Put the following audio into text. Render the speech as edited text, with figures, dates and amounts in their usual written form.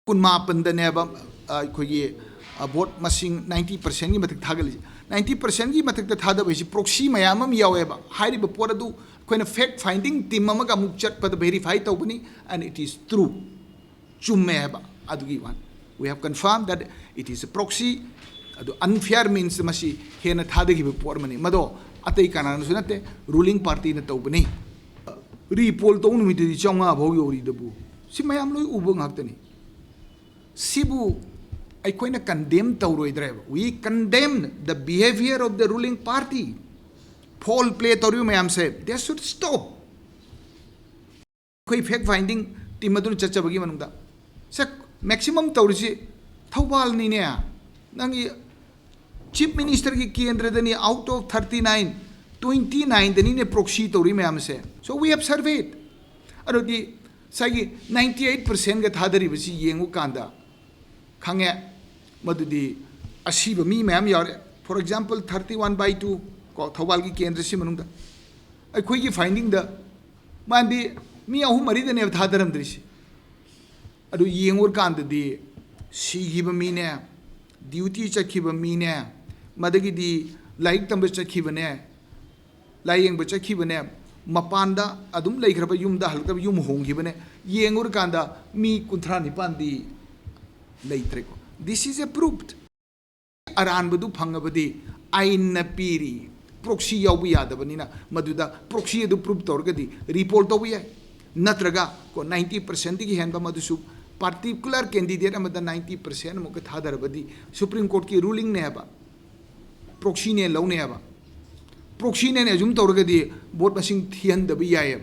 kunmapandaneba khogi vote masing 90% gi mathak thagali 90% gi mathak ta thada bisi proxy mayamam yaweba hairi ba poradu koina fact finding team amaga mukchat pad verify tawbani and it is true chummeba adugi one we have confirmed that it is a proxy adu unfair means masi hena thadagi ba pormani mado atai kanana sunate ruling party na tawbani repoll tawnu miti chawnga bhaw yori dabu si mayam loi ubo ngaktani Sibu, I coin a condemn Tauroidreva. We condemn the behavior of the ruling party. Paul play Torium am said, they should stop. Koi fact finding Timadun Chachabagi Manunda. Sec maximum Taurisi, Thoubal Ninea. Nangi Chief Minister ki Kendradani out of 39, 29, the Nine proxy Torim am say. So we have surveyed. Arodi Sagi 98% get Hadari Visi Yengu Kanda. Kange madudi asiba mi ma'am yare for example 31/2 ko Thoubal gi kendra si manungda ai khoi gi finding da mandi mi ahu mari da ne thadaram drisi adu yengur kan di si gi ba mi ne duty chakhi ba mi ne madagi di like tambe chakhi ba ne layeng ba chakhi ba ne mapanda adum leikhra ba yum da halka yum hong gi ba ne yengur kan da mi kunthra ni pandi This is approved. Aran badu phangabadi aina piri proxy yawi yadabanina maduda proxy edu prove torgadi report to ye natraga ko 90% ki henba madusu particular candidate amada 90% mo ka thadarabadi Supreme Court ki ruling ne ba proxy ne law ne ba proxy ne assume torgadi vote machine thian dabi yaye